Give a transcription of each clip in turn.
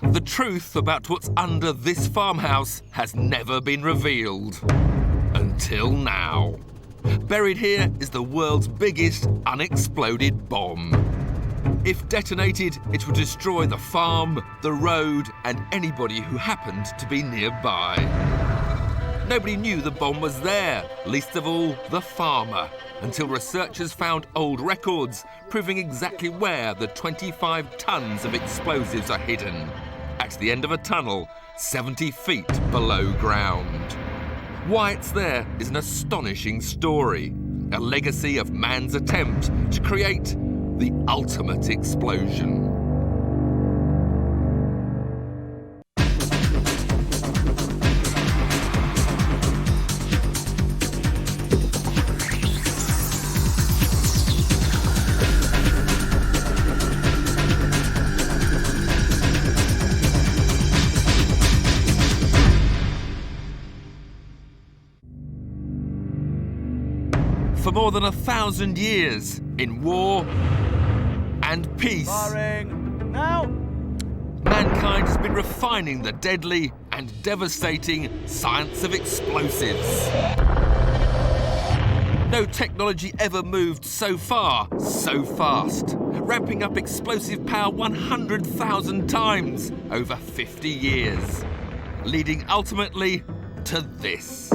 The truth about what's under this farmhouse has never been revealed. Until now. Buried here is the world's biggest unexploded bomb. If detonated, it would destroy the farm, the road, and anybody who happened to be nearby. Nobody knew the bomb was there, least of all the farmer, until researchers found old records proving exactly where the 25 tons of explosives are hidden. At the end of a tunnel, 70 feet below ground. Why it's there is an astonishing story, a legacy of man's attempt to create the ultimate explosion. For more than 1,000 years, in war and peace, Firing now. mankind has been refining the deadly and devastating science of explosives. No technology ever moved so far, so fast, ramping up explosive power 100,000 times over 50 years, leading ultimately to this.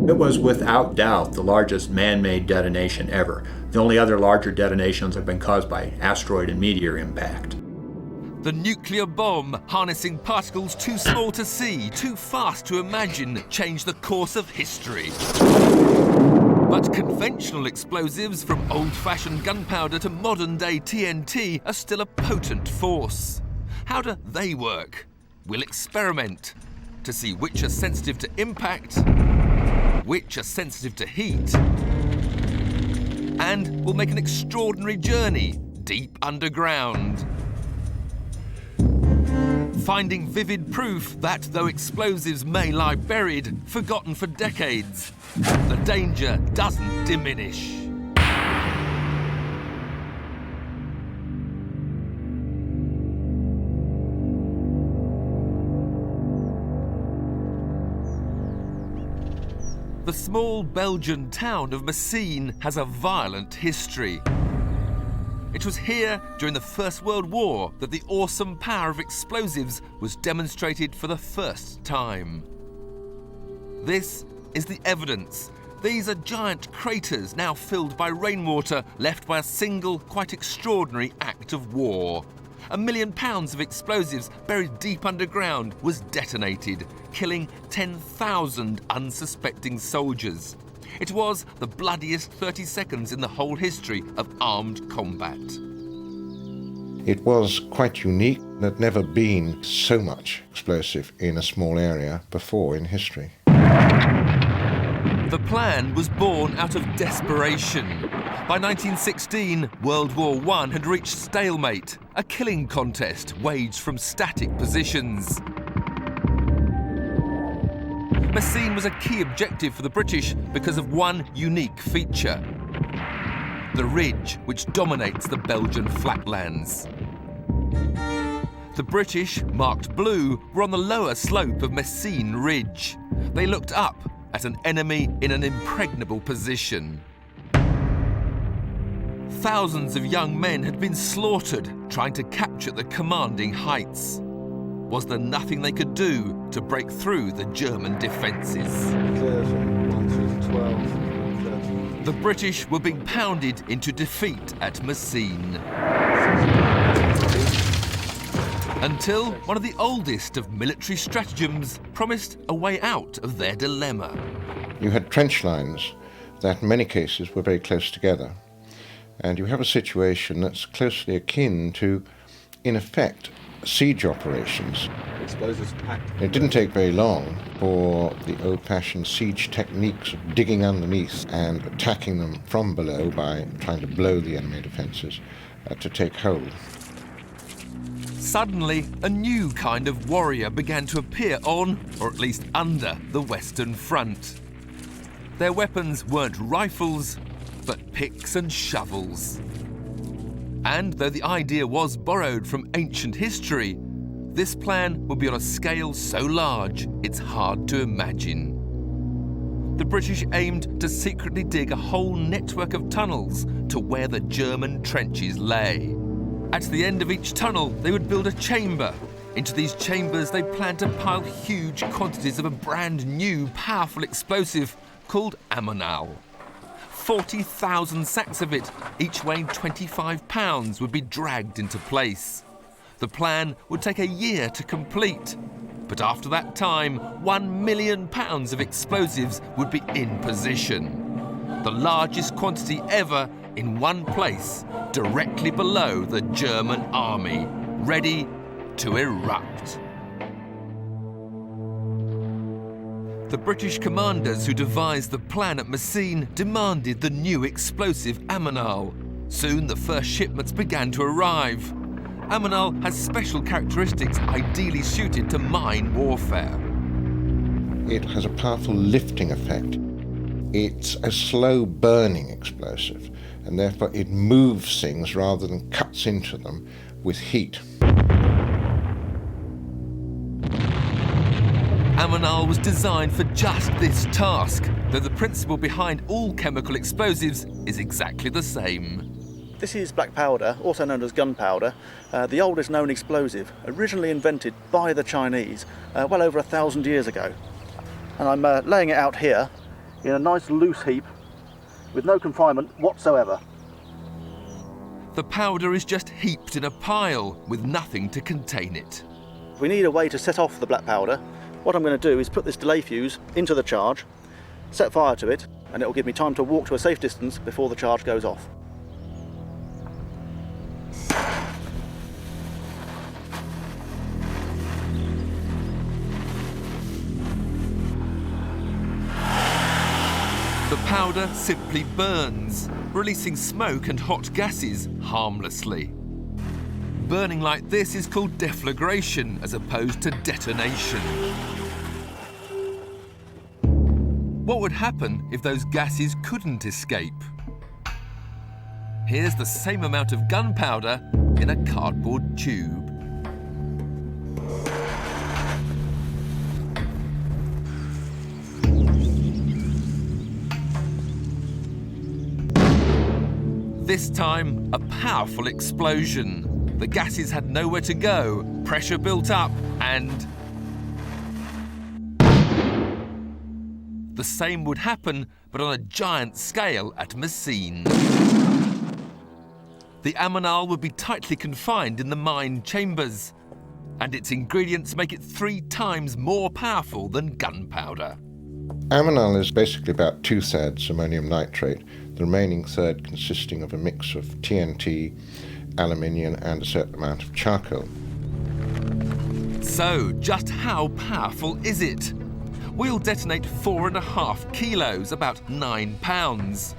It was without doubt the largest man-made detonation ever. The only other larger detonations have been caused by asteroid and meteor impact. The nuclear bomb, harnessing particles too small to see, too fast to imagine, changed the course of history. But conventional explosives, from old-fashioned gunpowder to modern-day TNT, are still a potent force. How do they work? We'll experiment to see which are sensitive to impact, which are sensitive to heat, and we'll make an extraordinary journey deep underground, finding vivid proof that though explosives may lie buried, forgotten for decades, the danger doesn't diminish. The small Belgian town of Messines has a violent history. It was here during the First World War that the awesome power of explosives was demonstrated for the first time. This is the evidence. These are giant craters now filled by rainwater left by a single, quite extraordinary act of war. 1 million pounds of explosives buried deep underground was detonated, killing 10,000 unsuspecting soldiers. It was the bloodiest 30 seconds in the whole history of armed combat. It was quite unique. There'd never been so much explosive in a small area before in history. The plan was born out of desperation. By 1916, World War I had reached stalemate, a killing contest waged from static positions. Messines was a key objective for the British because of one unique feature: the ridge which dominates the Belgian flatlands. The British, marked blue, were on the lower slope of Messines Ridge. They looked up at an enemy in an impregnable position. Thousands of young men had been slaughtered trying to capture the commanding heights. Was there nothing they could do to break through the German defences? 1 through 12, 13. The British were being pounded into defeat at Messines. Until one of the oldest of military stratagems promised a way out of their dilemma. You had trench lines that in many cases were very close together. And you have a situation that's closely akin to, in effect, siege operations. Explosives packed. It didn't take very long for the old-fashioned siege techniques of digging underneath and attacking them from below by trying to blow the enemy defences to take hold. Suddenly, a new kind of warrior began to appear on, or at least under, the Western Front. Their weapons weren't rifles, but picks and shovels. And though the idea was borrowed from ancient history, this plan would be on a scale so large it's hard to imagine. The British aimed to secretly dig a whole network of tunnels to where the German trenches lay. At the end of each tunnel, they would build a chamber. Into these chambers, they planned to pile huge quantities of a brand new, powerful explosive called ammonal. 40,000 sacks of it, each weighing 25 pounds, would be dragged into place. The plan would take a year to complete. But after that time, £1 million of explosives would be in position. The largest quantity ever in one place, directly below the German army, ready to erupt. The British commanders who devised the plan at Messines demanded the new explosive ammonal. Soon the first shipments began to arrive. Ammonal has special characteristics ideally suited to mine warfare. It has a powerful lifting effect. It's a slow burning explosive, and therefore it moves things rather than cuts into them with heat. Ammonal was designed for just this task, though the principle behind all chemical explosives is exactly the same. This is black powder, also known as gunpowder, the oldest known explosive, originally invented by the Chinese well over 1,000 years ago. And I'm laying it out here in a nice loose heap with no confinement whatsoever. The powder is just heaped in a pile with nothing to contain it. We need a way to set off the black powder. What I'm going to do is put this delay fuse into the charge, set fire to it, and it will give me time to walk to a safe distance before the charge goes off. The powder simply burns, releasing smoke and hot gases harmlessly. Burning like this is called deflagration as opposed to detonation. What would happen if those gases couldn't escape? Here's the same amount of gunpowder in a cardboard tube. This time, a powerful explosion. The gases had nowhere to go, pressure built up, and the same would happen, but on a giant scale at Messines. The ammonal would be tightly confined in the mine chambers, and its ingredients make it 3 times more powerful than gunpowder. Ammonal is basically about 2/3 ammonium nitrate, the remaining third consisting of a mix of TNT, aluminium and a certain amount of charcoal. So, just how powerful is it? We'll detonate 4.5 kilos, about 9 pounds.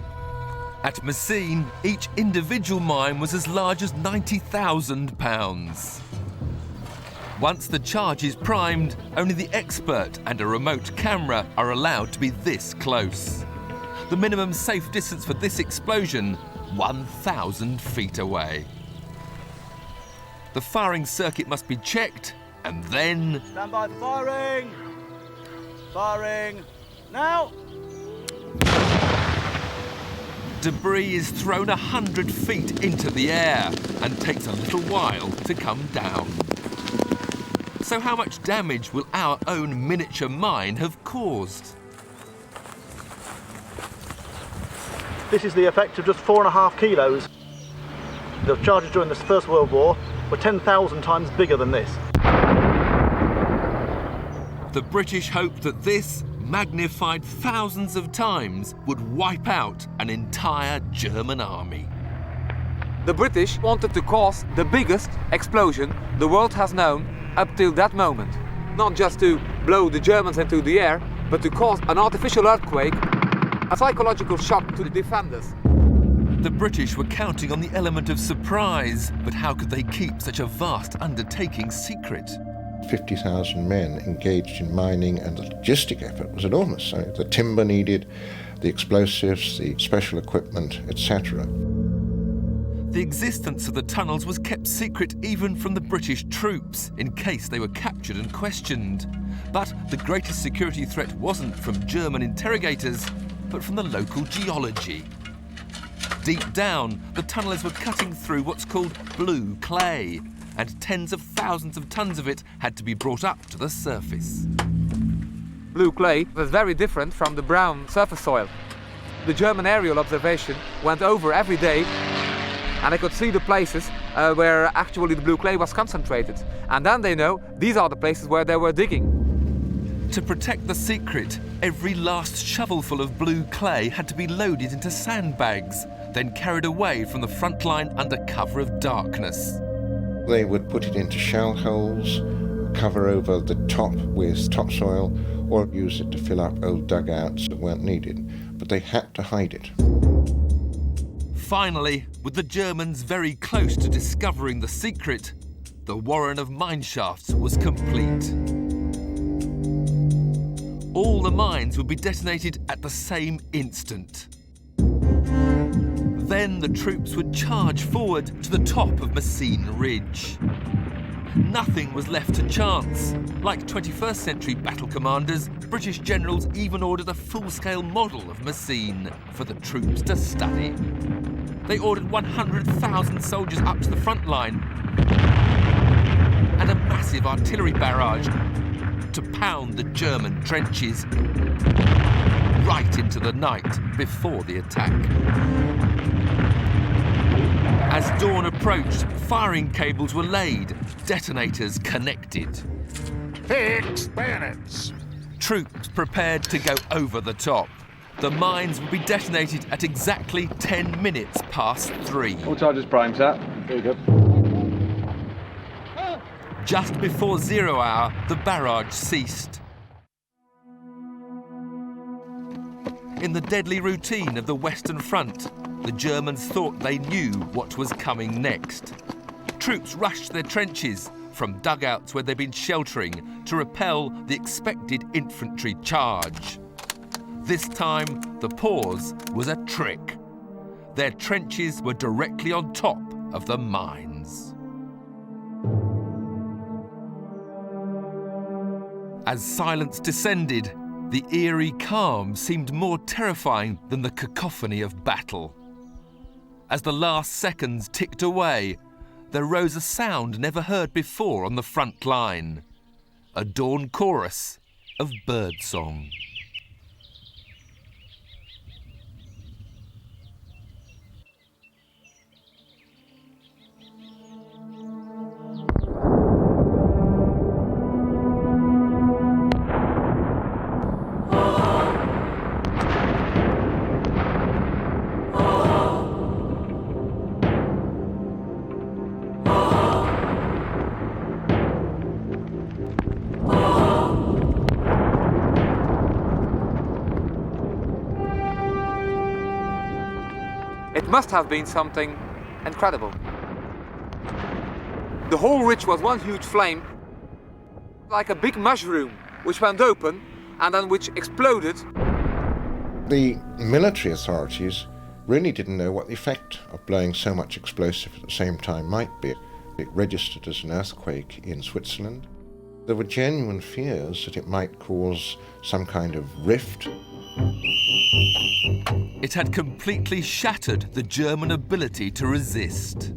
At Messines, each individual mine was as large as 90,000 pounds. Once the charge is primed, only the expert and a remote camera are allowed to be this close. The minimum safe distance for this explosion, 1,000 feet away. The firing circuit must be checked, and then... Stand by for firing! Firing! Now! Debris is thrown 100 feet into the air and takes a little while to come down. So how much damage will our own miniature mine have caused? This is the effect of just 4.5 kilos. The charges during the First World War were 10,000 times bigger than this. The British hoped that this, magnified thousands of times, would wipe out an entire German army. The British wanted to cause the biggest explosion the world has known up till that moment. Not just to blow the Germans into the air, but to cause an artificial earthquake, a psychological shock to the defenders. The British were counting on the element of surprise, but how could they keep such a vast undertaking secret? 50,000 men engaged in mining, and the logistic effort was enormous. So the timber needed, the explosives, the special equipment, etc. The existence of the tunnels was kept secret even from the British troops, in case they were captured and questioned. But the greatest security threat wasn't from German interrogators, but from the local geology. Deep down, the tunnellers were cutting through what's called blue clay, and tens of thousands of tons of it had to be brought up to the surface. Blue clay was very different from the brown surface soil. The German aerial observation went over every day, and they could see the places where actually the blue clay was concentrated. And then they know these are the places where they were digging. To protect the secret, every last shovelful of blue clay had to be loaded into sandbags, then carried away from the front line under cover of darkness. They would put it into shell holes, cover over the top with topsoil, or use it to fill up old dugouts that weren't needed. But they had to hide it. Finally, with the Germans very close to discovering the secret, the warren of mineshafts was complete. All the mines would be detonated at the same instant. Then the troops would charge forward to the top of Messines Ridge. Nothing was left to chance. Like 21st century battle commanders, British generals even ordered a full-scale model of Messines for the troops to study. They ordered 100,000 soldiers up to the front line and a massive artillery barrage to pound the German trenches right into the night before the attack. As dawn approached, firing cables were laid, detonators connected. Fix bayonets! Troops prepared to go over the top. The mines would be detonated at exactly 10 minutes past 3. All charges prime, sir. There you go. Just before 0 hour, the barrage ceased. In the deadly routine of the Western Front, the Germans thought they knew what was coming next. Troops rushed to their trenches, from dugouts where they'd been sheltering, to repel the expected infantry charge. This time, the pause was a trick. Their trenches were directly on top of the mines. As silence descended, the eerie calm seemed more terrifying than the cacophony of battle. As the last seconds ticked away, there rose a sound never heard before on the front line. A dawn chorus of birdsong. It must have been something incredible. The whole ridge was one huge flame, like a big mushroom, which went open and then which exploded. The military authorities really didn't know what the effect of blowing so much explosive at the same time might be. It registered as an earthquake in Switzerland. There were genuine fears that it might cause some kind of rift. It had completely shattered the German ability to resist.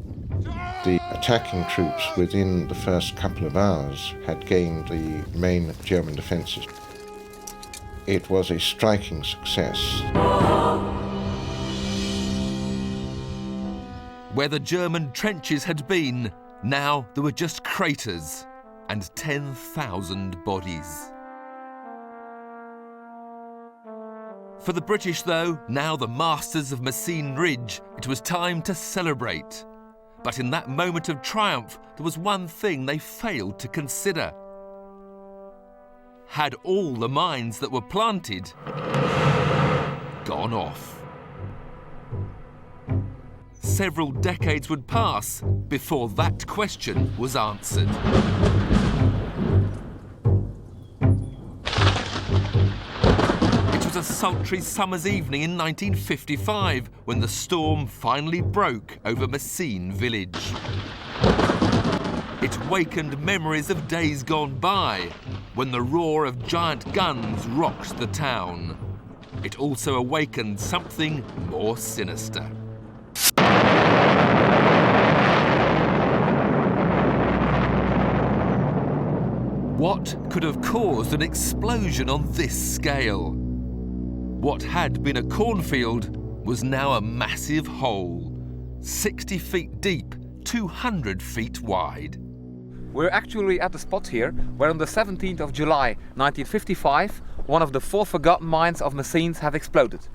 The attacking troops within the first couple of hours had gained the main German defences. It was a striking success. Where the German trenches had been, now there were just craters and 10,000 bodies. For the British, though, now the masters of Messines Ridge, it was time to celebrate. But in that moment of triumph, there was one thing they failed to consider. Had all the mines that were planted gone off? Several decades would pass before that question was answered. It was a sultry summer's evening in 1955 when the storm finally broke over Messines village. It wakened memories of days gone by when the roar of giant guns rocked the town. It also awakened something more sinister. What could have caused an explosion on this scale? What had been a cornfield was now a massive hole, 60 feet deep, 200 feet wide. We're actually at the spot here where on the 17th of July 1955 one of the 4 forgotten mines of Messines have exploded.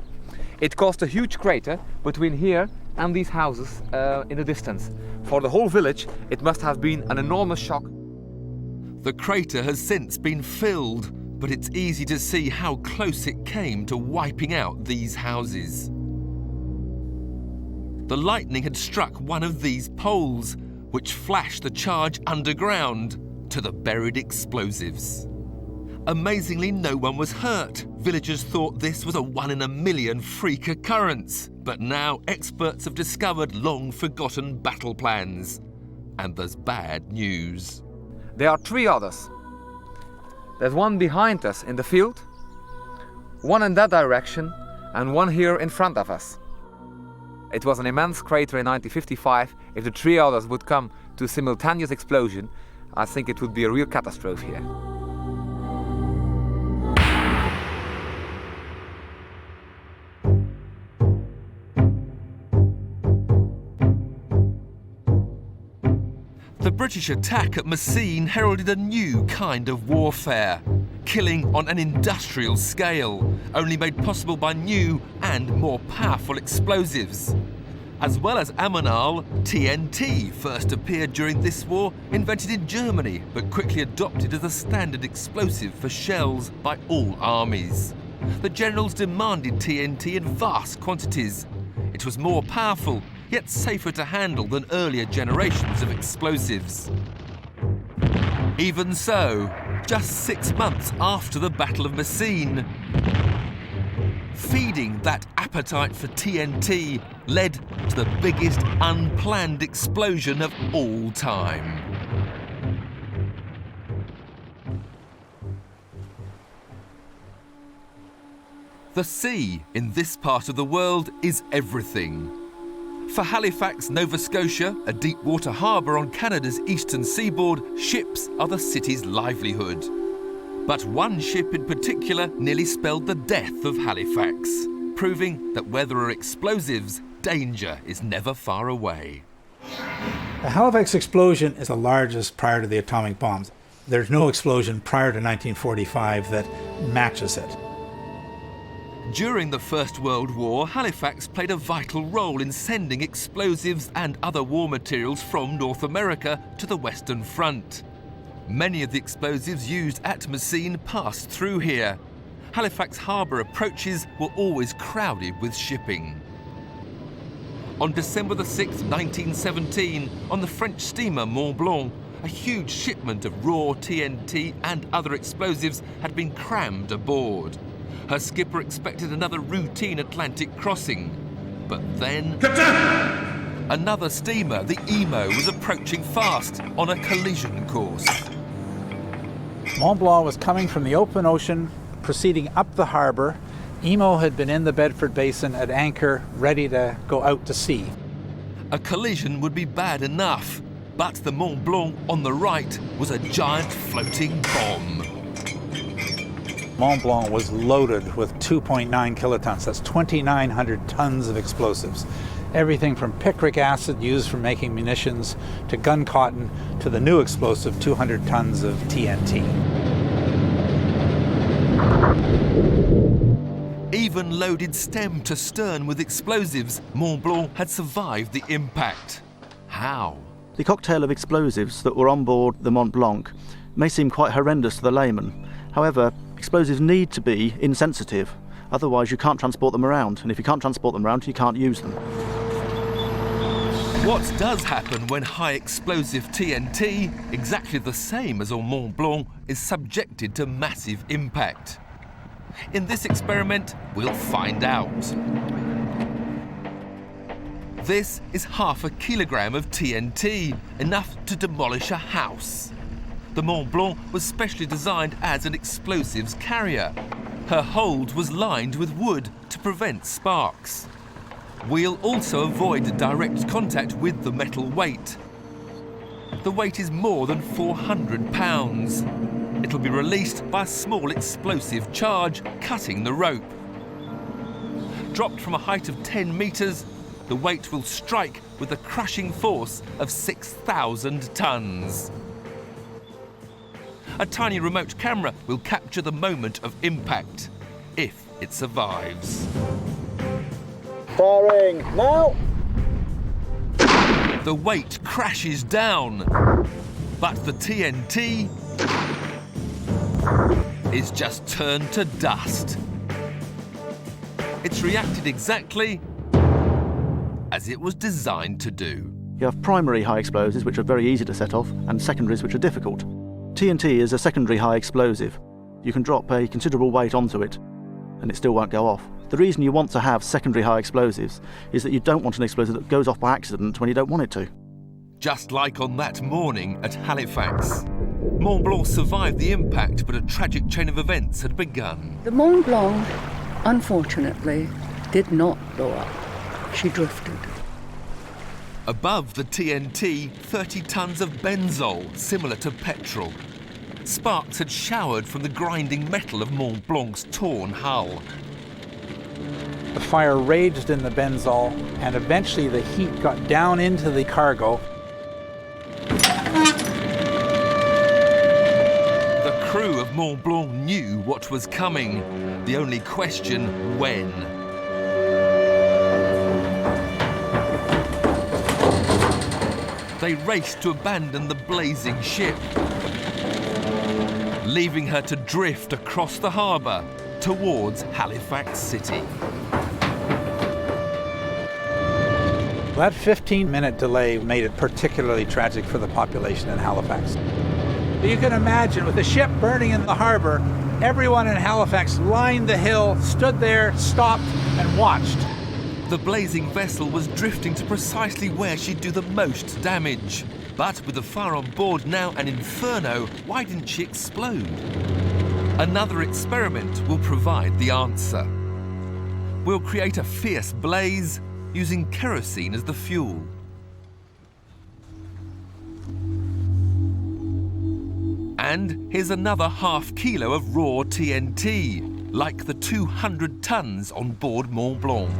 It caused a huge crater between here and these houses in the distance. For the whole village it must have been an enormous shock. The crater has since been filled, but it's easy to see how close it came to wiping out these houses. The lightning had struck one of these poles, which flashed the charge underground to the buried explosives. Amazingly, no one was hurt. Villagers thought this was a 1 in a million freak occurrence, but now experts have discovered long-forgotten battle plans. And there's bad news. There are 3 others. There's one behind us in the field, one in that direction, and one here in front of us. It was an immense crater in 1955. If the 3 others would come to a simultaneous explosion, I think it would be a real catastrophe here. The British attack at Messines heralded a new kind of warfare, killing on an industrial scale, only made possible by new and more powerful explosives. As well as ammonal, TNT first appeared during this war, invented in Germany, but quickly adopted as a standard explosive for shells by all armies. The generals demanded TNT in vast quantities. It was more powerful, yet safer to handle than earlier generations of explosives. Even so, just 6 months after the Battle of Messines, feeding that appetite for TNT led to the biggest unplanned explosion of all time. The sea in this part of the world is everything. For Halifax, Nova Scotia, a deep water harbour on Canada's eastern seaboard, ships are the city's livelihood. But one ship in particular nearly spelled the death of Halifax, proving that where there are explosives, danger is never far away. The Halifax explosion is the largest prior to the atomic bombs. There's no explosion prior to 1945 that matches it. During the First World War, Halifax played a vital role in sending explosives and other war materials from North America to the Western Front. Many of the explosives used at Messines passed through here. Halifax harbour approaches were always crowded with shipping. On December the 6th, 1917, on the French steamer Mont Blanc, a huge shipment of raw TNT and other explosives had been crammed aboard. Her skipper expected another routine Atlantic crossing. But then... Captain! Another steamer, the Emo, was approaching fast on a collision course. Mont Blanc was coming from the open ocean, proceeding up the harbour. Emo had been in the Bedford Basin at anchor, ready to go out to sea. A collision would be bad enough, but the Mont Blanc on the right was a giant floating bomb. Mont Blanc was loaded with 2.9 kilotons. That's 2,900 tons of explosives. Everything from picric acid used for making munitions to gun cotton to the new explosive 200 tons of TNT. Even loaded stem to stern with explosives, Mont Blanc had survived the impact. How? The cocktail of explosives that were on board the Mont Blanc may seem quite horrendous to the layman. However, explosives need to be insensitive, otherwise you can't transport them around, and if you can't transport them around, you can't use them. What does happen when high explosive TNT, exactly the same as on Mont Blanc, is subjected to massive impact? In this experiment, we'll find out. This is 1/2 kilogram of TNT, enough to demolish a house. The Mont Blanc was specially designed as an explosives carrier. Her hold was lined with wood to prevent sparks. We'll also avoid direct contact with the metal weight. The weight is more than 400 pounds. It'll be released by a small explosive charge cutting the rope. Dropped from a height of 10 metres, the weight will strike with a crushing force of 6,000 tons. A tiny remote camera will capture the moment of impact, if it survives. Firing now! The weight crashes down, but the TNT is just turned to dust. It's reacted exactly as it was designed to do. You have primary high explosives, which are very easy to set off, and secondaries, which are difficult. TNT is a secondary high explosive. You can drop a considerable weight onto it, and it still won't go off. The reason you want to have secondary high explosives is that you don't want an explosive that goes off by accident when you don't want it to. Just like on that morning at Halifax. Mont Blanc survived the impact, but a tragic chain of events had begun. The Mont Blanc, unfortunately, did not blow up. She drifted. Above the TNT, 30 tons of benzol, similar to petrol. Sparks had showered from the grinding metal of Mont Blanc's torn hull. The fire raged in the benzol, and eventually the heat got down into the cargo. The crew of Mont Blanc knew what was coming. The only question, when? They raced to abandon the blazing ship, leaving her to drift across the harbour towards Halifax City. That 15-minute delay made it particularly tragic for the population in Halifax. You can imagine, with the ship burning in the harbour, everyone in Halifax lined the hill, stood there, stopped, and watched. The blazing vessel was drifting to precisely where she'd do the most damage. But with the fire on board now an inferno, why didn't she explode? Another experiment will provide the answer. We'll create a fierce blaze using kerosene as the fuel. And here's another 1/2 kilo of raw TNT, like the 200 tons on board Mont Blanc.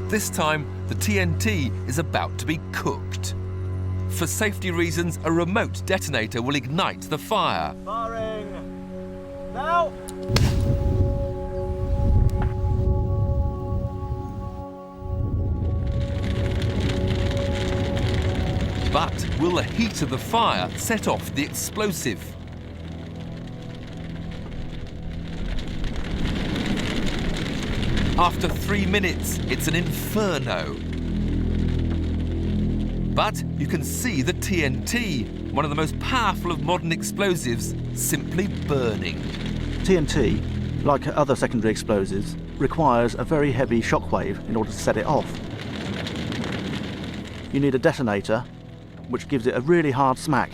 This time, the TNT is about to be cooked. For safety reasons, a remote detonator will ignite the fire. Firing now! But will the heat of the fire set off the explosive? After 3 minutes, it's an inferno. But you can see the TNT, one of the most powerful of modern explosives, simply burning. TNT, like other secondary explosives, requires a very heavy shockwave in order to set it off. You need a detonator, which gives it a really hard smack.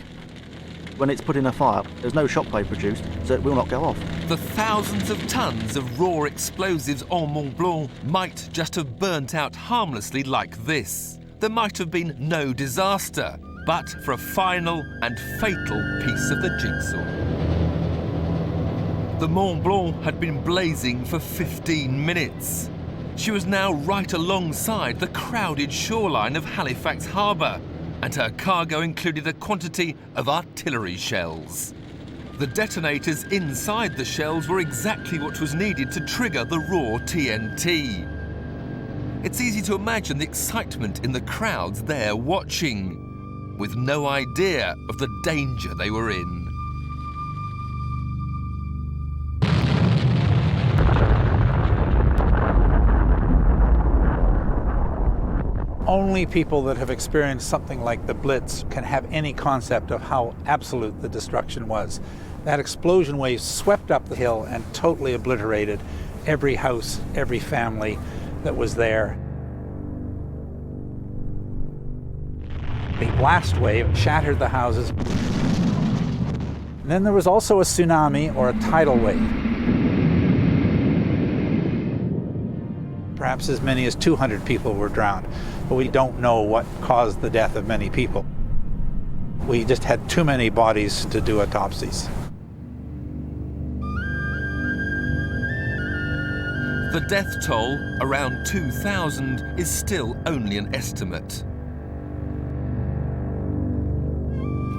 When it's put in a fire, there's no shockwave produced, so it will not go off. The thousands of tons of raw explosives on Mont Blanc might just have burnt out harmlessly like this. There might have been no disaster, but for a final and fatal piece of the jigsaw. The Mont Blanc had been blazing for 15 minutes. She was now right alongside the crowded shoreline of Halifax Harbour, and her cargo included a quantity of artillery shells. The detonators inside the shells were exactly what was needed to trigger the raw TNT. It's easy to imagine the excitement in the crowds there watching, with no idea of the danger they were in. Only people that have experienced something like the Blitz can have any concept of how absolute the destruction was. That explosion wave swept up the hill and totally obliterated every house, every family that was there. The blast wave shattered the houses. And then there was also a tsunami or a tidal wave. Perhaps as many as 200 people were drowned, but we don't know what caused the death of many people. We just had too many bodies to do autopsies. The death toll, around 2,000, is still only an estimate.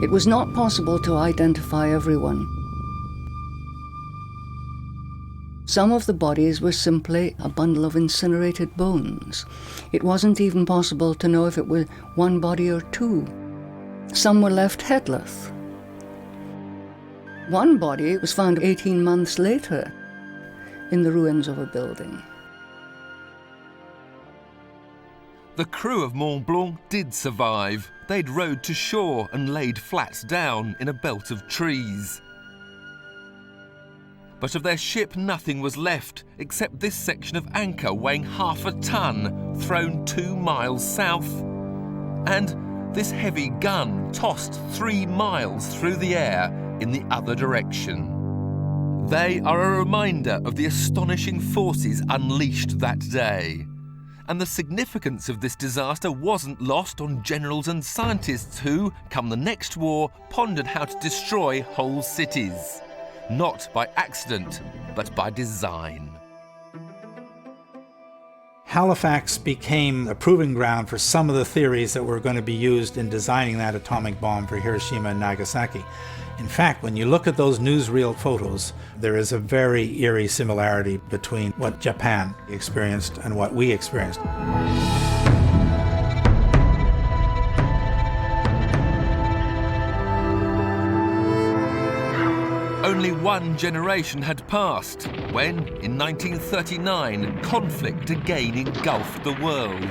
It was not possible to identify everyone. Some of the bodies were simply a bundle of incinerated bones. It wasn't even possible to know if it was one body or two. Some were left headless. One body was found 18 months later in the ruins of a building. The crew of Mont Blanc did survive. They'd rowed to shore and laid flat down in a belt of trees. But of their ship, nothing was left except this section of anchor weighing half a ton, thrown 2 miles south. And this heavy gun tossed 3 miles through the air in the other direction. They are a reminder of the astonishing forces unleashed that day. And the significance of this disaster wasn't lost on generals and scientists who, come the next war, pondered how to destroy whole cities. Not by accident, but by design. Halifax became a proving ground for some of the theories that were going to be used in designing that atomic bomb for Hiroshima and Nagasaki. In fact, when you look at those newsreel photos, there is a very eerie similarity between what Japan experienced and what we experienced. Only one generation had passed when, in 1939, conflict again engulfed the world.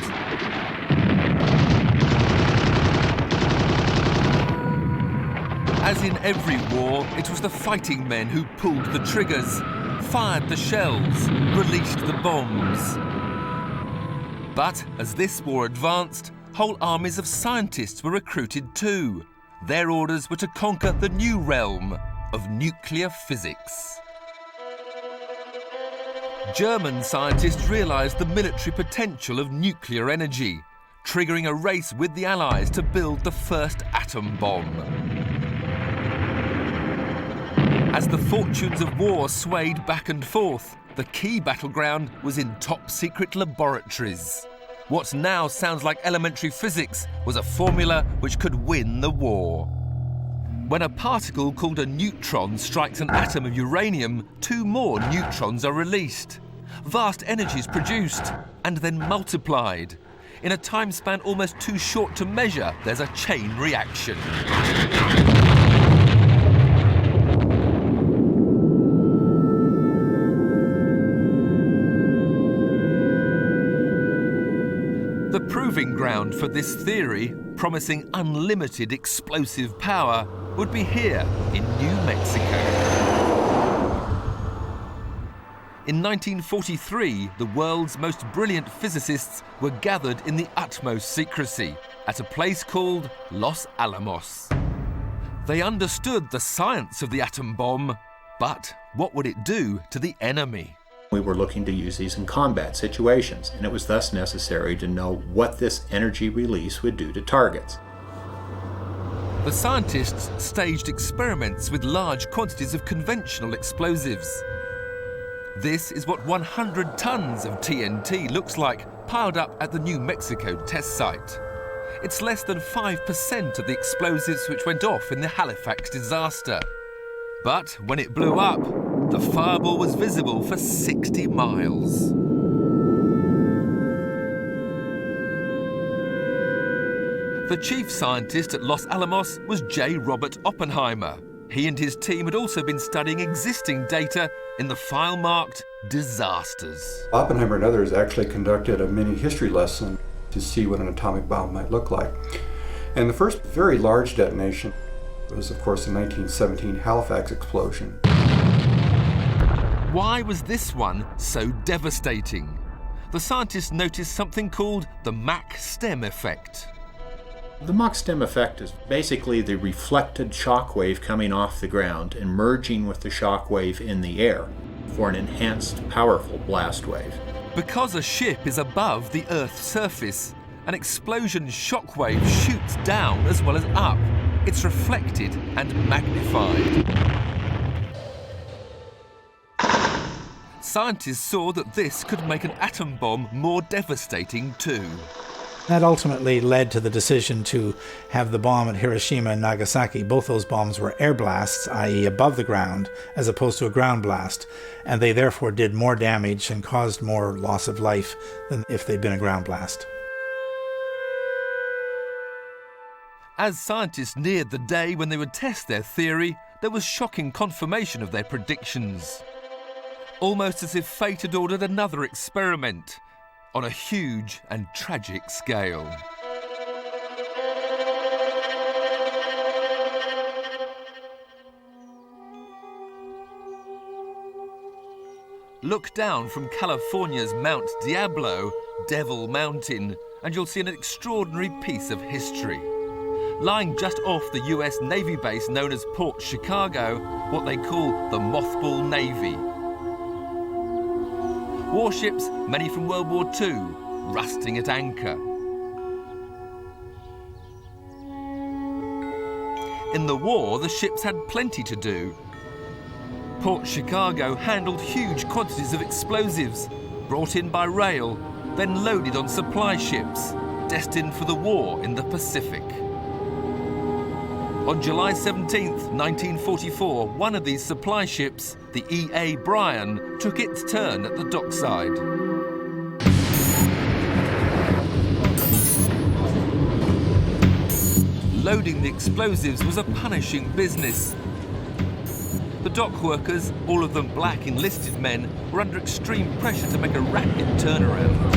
As in every war, it was the fighting men who pulled the triggers, fired the shells, released the bombs. But as this war advanced, whole armies of scientists were recruited too. Their orders were to conquer the new realm of nuclear physics. German scientists realized the military potential of nuclear energy, triggering a race with the Allies to build the first atom bomb. As the fortunes of war swayed back and forth, the key battleground was in top-secret laboratories. What now sounds like elementary physics was a formula which could win the war. When a particle called a neutron strikes an atom of uranium, 2 more neutrons are released. Vast energies produced and then multiplied. In a time span almost too short to measure, there's a chain reaction. The proving ground for this theory, promising unlimited explosive power, would be here in New Mexico. In 1943, the world's most brilliant physicists were gathered in the utmost secrecy at a place called Los Alamos. They understood the science of the atom bomb, but what would it do to the enemy? We were looking to use these in combat situations, and it was thus necessary to know what this energy release would do to targets. The scientists staged experiments with large quantities of conventional explosives. This is what 100 tons of TNT looks like, piled up at the New Mexico test site. It's less than 5% of the explosives which went off in the Halifax disaster. But when it blew up, the fireball was visible for 60 miles. The chief scientist at Los Alamos was J. Robert Oppenheimer. He and his team had also been studying existing data in the file marked disasters. Oppenheimer and others actually conducted a mini history lesson to see what an atomic bomb might look like. And the first very large detonation was, of course, the 1917 Halifax explosion. Why was this one so devastating? The scientists noticed something called the Mach stem effect. The Mach stem effect is basically the reflected shock wave coming off the ground and merging with the shock wave in the air for an enhanced, powerful blast wave. Because a ship is above the Earth's surface, an explosion shock wave shoots down as well as up. It's reflected and magnified. Scientists saw that this could make an atom bomb more devastating too. That ultimately led to the decision to have the bomb at Hiroshima and Nagasaki. Both those bombs were air blasts, i.e. above the ground, as opposed to a ground blast, and they therefore did more damage and caused more loss of life than if they'd been a ground blast. As scientists neared the day when they would test their theory, there was shocking confirmation of their predictions. Almost as if fate had ordered another experiment on a huge and tragic scale. Look down from California's Mount Diablo, Devil Mountain, and you'll see an extraordinary piece of history. Lying just off the US Navy base known as Port Chicago, what they call the Mothball Navy. Warships, many from World War II, rusting at anchor. In the war, the ships had plenty to do. Port Chicago handled huge quantities of explosives, brought in by rail, then loaded on supply ships, destined for the war in the Pacific. On July 17th, 1944, one of these supply ships, the E.A. Bryan, took its turn at the dockside. Loading the explosives was a punishing business. The dock workers, all of them black enlisted men, were under extreme pressure to make a rapid turnaround.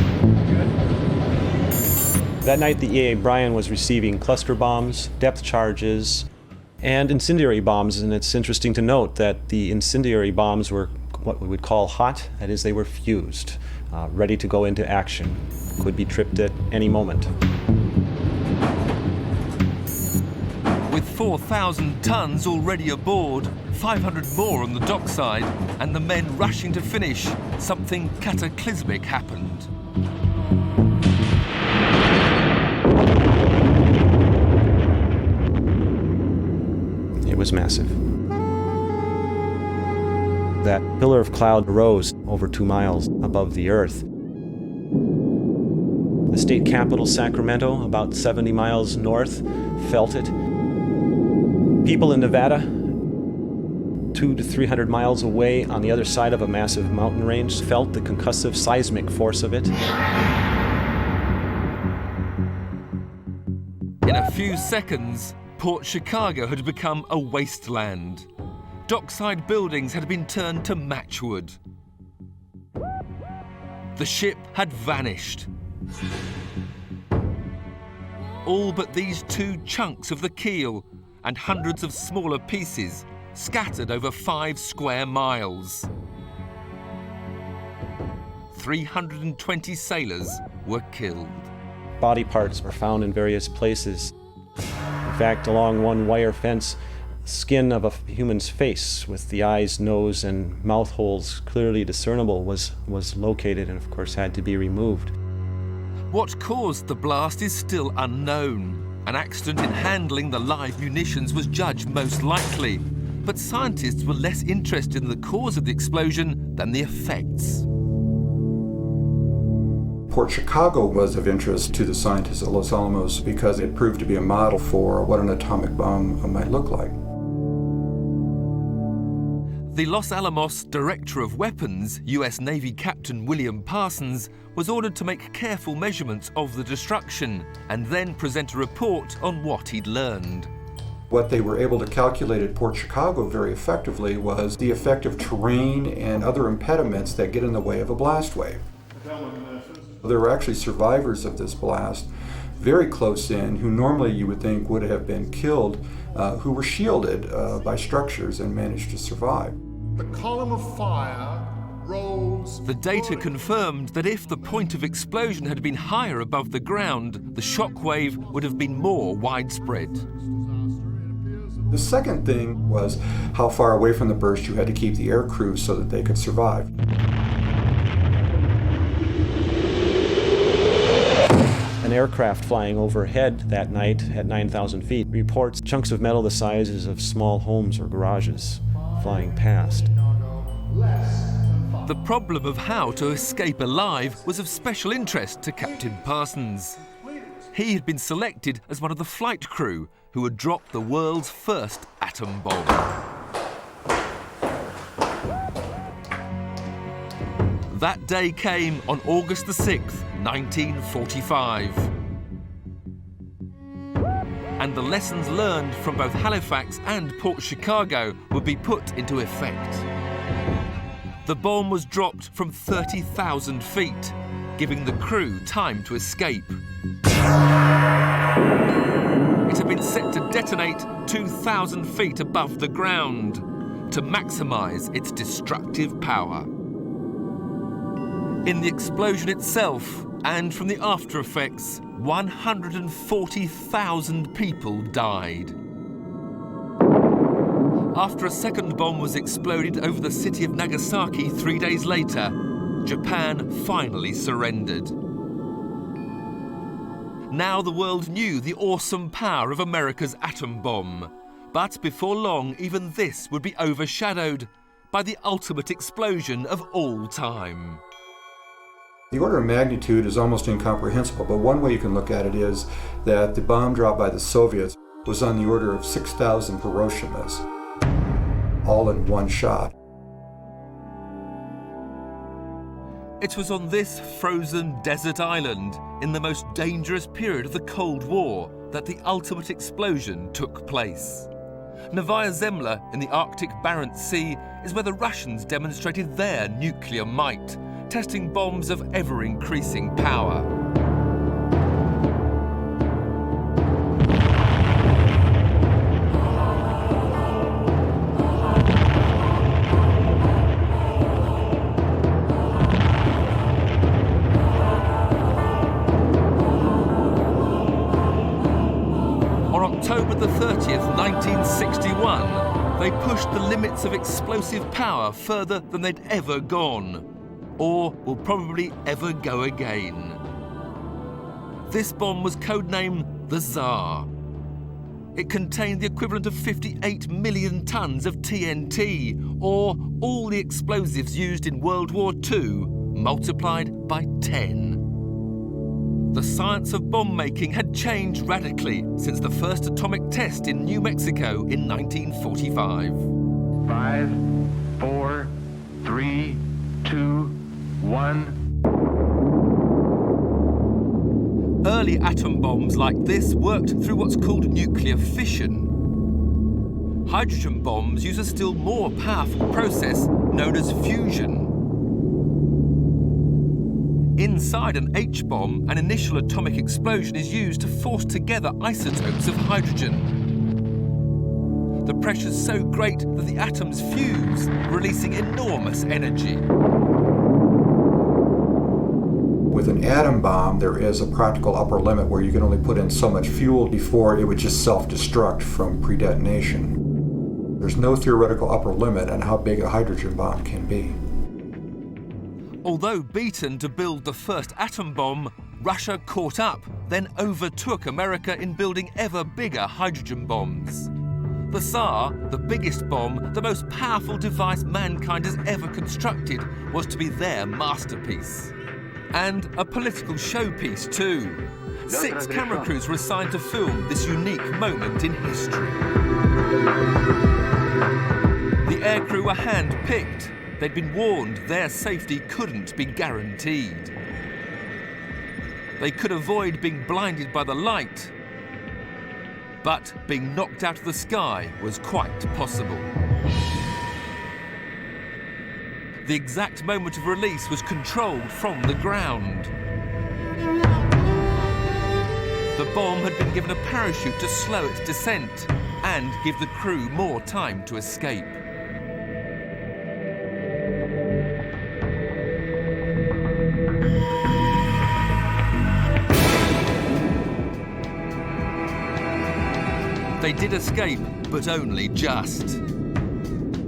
That night, the E.A. Bryan was receiving cluster bombs, depth charges, and incendiary bombs. And it's interesting to note that the incendiary bombs were what we would call hot, that is, they were fused, ready to go into action, could be tripped at any moment. With 4,000 tons already aboard, 500 more on the dockside, and the men rushing to finish, something cataclysmic happened. It was massive. That pillar of cloud rose over 2 miles above the earth. The state capital, Sacramento, about 70 miles north, felt it. People in Nevada, 200 to 300 miles away on the other side of a massive mountain range, felt the concussive seismic force of it. In a few seconds, Port Chicago had become a wasteland. Dockside buildings had been turned to matchwood. The ship had vanished. All but these 2 chunks of the keel and hundreds of smaller pieces scattered over 5 square miles. 320 sailors were killed. Body parts were found in various places. In fact, along one wire fence, skin of a human's face with the eyes, nose, and mouth holes clearly discernible was located and, of course, had to be removed. What caused the blast is still unknown. An accident in handling the live munitions was judged most likely, but scientists were less interested in the cause of the explosion than the effects. Port Chicago was of interest to the scientists at Los Alamos because it proved to be a model for what an atomic bomb might look like. The Los Alamos Director of Weapons, US Navy Captain William Parsons, was ordered to make careful measurements of the destruction and then present a report on what he'd learned. What they were able to calculate at Port Chicago very effectively was the effect of terrain and other impediments that get in the way of a blast wave. There were actually survivors of this blast, very close in, who normally you would think would have been killed, who were shielded by structures and managed to survive. The column of fire rose. The data confirmed that if the point of explosion had been higher above the ground, the shockwave would have been more widespread. The second thing was how far away from the burst you had to keep the air crews so that they could survive. An aircraft flying overhead that night at 9,000 feet reports chunks of metal the sizes of small homes or garages flying past. The problem of how to escape alive was of special interest to Captain Parsons. He had been selected as one of the flight crew who had dropped the world's first atom bomb. That day came on August the 6th, 1945. And the lessons learned from both Halifax and Port Chicago would be put into effect. The bomb was dropped from 30,000 feet, giving the crew time to escape. It had been set to detonate 2,000 feet above the ground to maximize its destructive power. In the explosion itself, and from the after effects, 140,000 people died. After a second bomb was exploded over the city of Nagasaki 3 days later, Japan finally surrendered. Now the world knew the awesome power of America's atom bomb. But before long, even this would be overshadowed by the ultimate explosion of all time. The order of magnitude is almost incomprehensible, but one way you can look at it is that the bomb dropped by the Soviets was on the order of 6,000 Hiroshimas, all in one shot. It was on this frozen desert island, in the most dangerous period of the Cold War, that the ultimate explosion took place. Novaya Zemlya in the Arctic Barents Sea is where the Russians demonstrated their nuclear might, testing bombs of ever-increasing power. On October the 30th, 1961, they pushed the limits of explosive power further than they'd ever gone, or will probably ever go again. This bomb was codenamed the Tsar. It contained the equivalent of 58 million tons of TNT, or all the explosives used in World War II, multiplied by 10. The science of bomb making had changed radically since the first atomic test in New Mexico in 1945. 5, 4, 3, 2, 1. Early atom bombs like this worked through what's called nuclear fission. Hydrogen bombs use a still more powerful process known as fusion. Inside an H-bomb, an initial atomic explosion is used to force together isotopes of hydrogen. The pressure's so great that the atoms fuse, releasing enormous energy. With an atom bomb, there is a practical upper limit where you can only put in so much fuel before it would just self-destruct from pre-detonation. There's no theoretical upper limit on how big a hydrogen bomb can be. Although beaten to build the first atom bomb, Russia caught up, then overtook America in building ever bigger hydrogen bombs. The Tsar, the biggest bomb, the most powerful device mankind has ever constructed, was to be their masterpiece. And a political showpiece too. 6 camera crews were assigned to film this unique moment in history. The aircrew were hand-picked. They'd been warned their safety couldn't be guaranteed. They could avoid being blinded by the light, but being knocked out of the sky was quite possible. The exact moment of release was controlled from the ground. The bomb had been given a parachute to slow its descent and give the crew more time to escape. They did escape, but only just.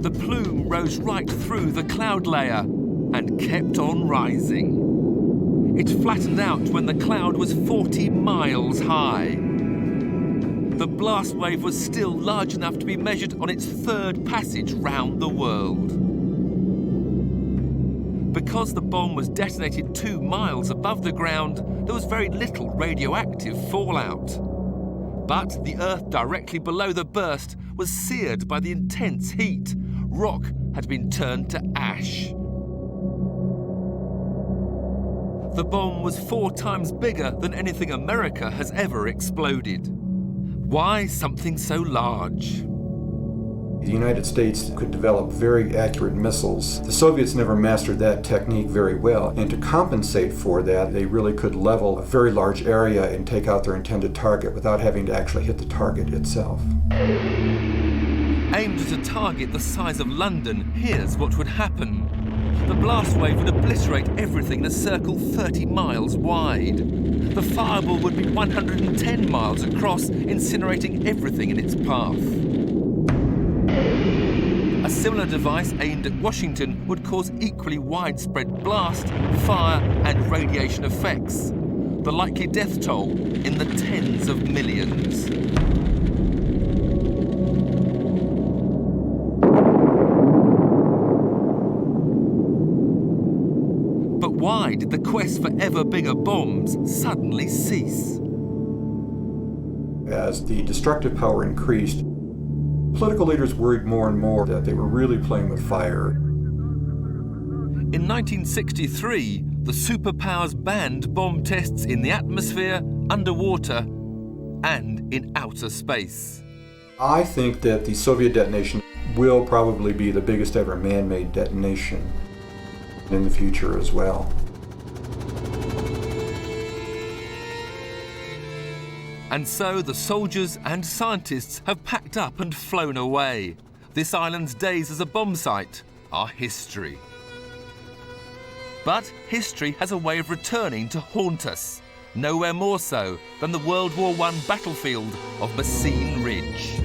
The plume rose right through the cloud layer and kept on rising. It flattened out when the cloud was 40 miles high. The blast wave was still large enough to be measured on its third passage round the world. Because the bomb was detonated 2 miles above the ground, there was very little radioactive fallout. But the earth directly below the burst was seared by the intense heat. Rock had been turned to ash. The bomb was 4 times bigger than anything America has ever exploded. Why something so large? The United States could develop very accurate missiles. The Soviets never mastered that technique very well, and to compensate for that, they really could level a very large area and take out their intended target without having to actually hit the target itself. Aimed at a target the size of London, here's what would happen. The blast wave would obliterate everything in a circle 30 miles wide. The fireball would be 110 miles across, incinerating everything in its path. A similar device aimed at Washington would cause equally widespread blast, fire, and radiation effects. The likely death toll in the tens of millions. But why did the quest for ever bigger bombs suddenly cease? As the destructive power increased, political leaders worried more and more that they were really playing with fire. In 1963, the superpowers banned bomb tests in the atmosphere, underwater, and in outer space. I think that the Soviet detonation will probably be the biggest ever man-made detonation in the future as well. And so the soldiers and scientists have packed up and flown away. This island's days as a bomb site are history. But history has a way of returning to haunt us, nowhere more so than the World War I battlefield of Messines Ridge.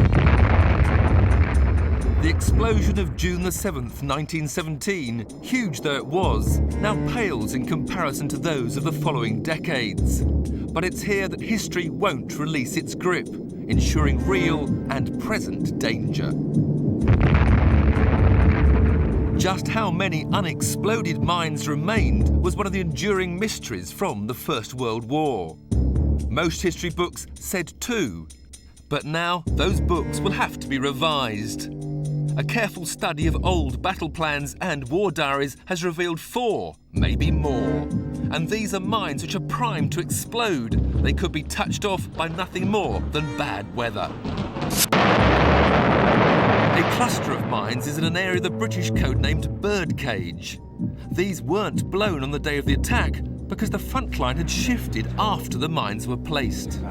The explosion of June the 7th, 1917, huge though it was, now pales in comparison to those of the following decades. But it's here that history won't release its grip, ensuring real and present danger. Just how many unexploded mines remained was one of the enduring mysteries from the First World War. Most history books said 2, but now those books will have to be revised. A careful study of old battle plans and war diaries has revealed 4, maybe more. And these are mines which are primed to explode. They could be touched off by nothing more than bad weather. A cluster of mines is in an area the British codenamed Birdcage. These weren't blown on the day of the attack because the front line had shifted after the mines were placed.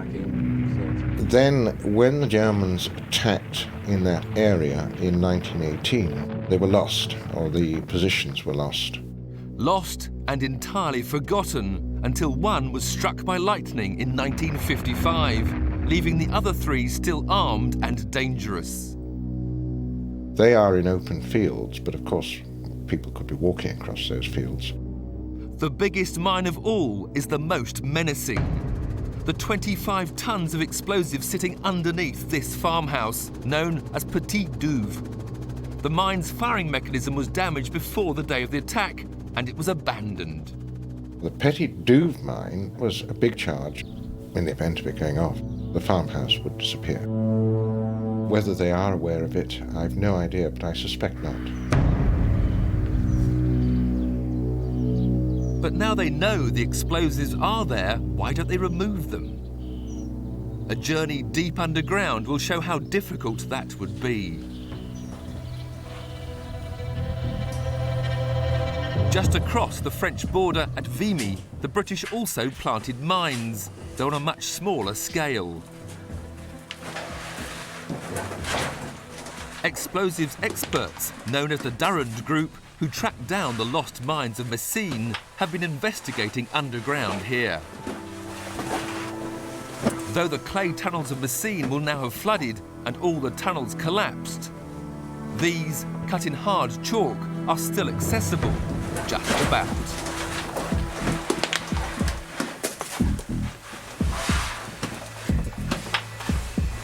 Then, when the Germans attacked in that area in 1918, they were lost, or the positions were lost. Lost and entirely forgotten until one was struck by lightning in 1955, leaving the other 3 still armed and dangerous. They are in open fields, but of course people could be walking across those fields. The biggest mine of all is the most menacing. The 25 tons of explosives sitting underneath this farmhouse, known as Petit Douve. The mine's firing mechanism was damaged before the day of the attack, and it was abandoned. The Petit Douve mine was a big charge. In the event of it going off, the farmhouse would disappear. Whether they are aware of it, I've no idea, but I suspect not. But now they know the explosives are there, why don't they remove them? A journey deep underground will show how difficult that would be. Just across the French border at Vimy, the British also planted mines. though on a much smaller scale. Explosives experts, known as the Durand Group, who tracked down the lost mines of Messines, have been investigating underground here. Though the clay tunnels of Messines will now have flooded and all the tunnels collapsed, these, cut in hard chalk, are still accessible, just about.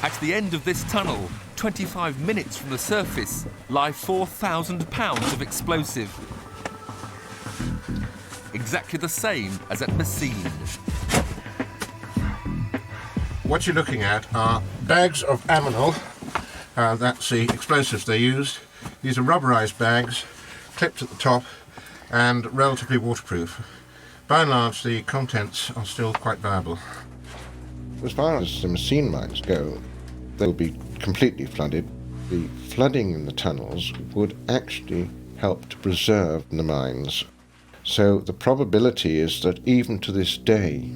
At the end of this tunnel, 25 minutes from the surface, lie 4,000 pounds of explosive. Exactly the same as at Messines. What you're looking at are bags of aminal. That's the explosives they used. These are rubberized bags, clipped at the top and relatively waterproof. By and large, the contents are still quite viable. As far as the Messines mines go, they'll be completely flooded. The flooding in the tunnels would actually help to preserve the mines. So the probability is that even to this day,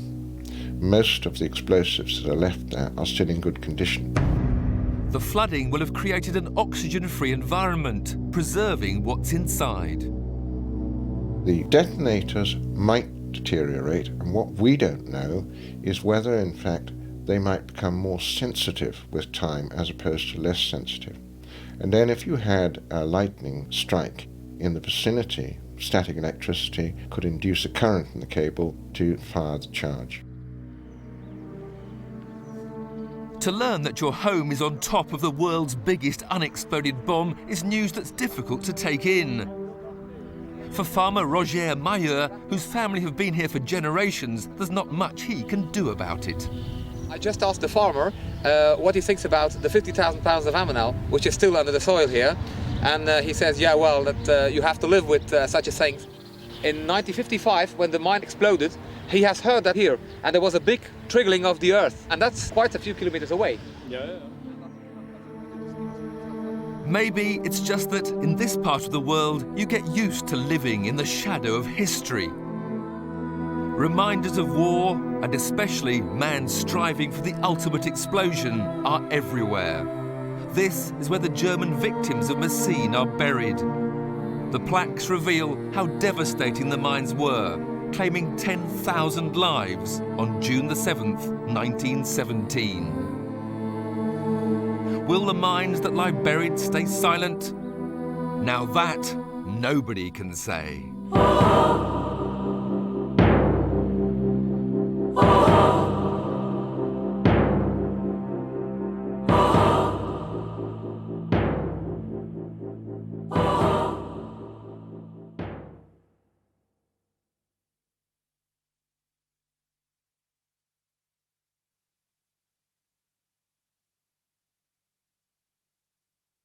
most of the explosives that are left there are still in good condition. The flooding will have created an oxygen-free environment, preserving what's inside. The detonators might deteriorate, and what we don't know is whether, in fact, they might become more sensitive with time as opposed to less sensitive. And then if you had a lightning strike in the vicinity, static electricity could induce a current in the cable to fire the charge. To learn that your home is on top of the world's biggest unexploded bomb is news that's difficult to take in. For farmer Roger Mayer, whose family have been here for generations, there's not much he can do about it. I just asked the farmer what he thinks about the 50,000 pounds of aminal, which is still under the soil here. And he says, yeah, well, that you have to live with such a thing. In 1955, when the mine exploded, he has heard that here, and there was a big trickling of the earth, and that's quite a few kilometers away. Yeah. Maybe it's just that in this part of the world, you get used to living in the shadow of history. Reminders of war, and especially man striving for the ultimate explosion, are everywhere. This is where the German victims of Messines are buried. The plaques reveal how devastating the mines were, claiming 10,000 lives on June the 7th, 1917. Will the mines that lie buried stay silent? Now that, nobody can say.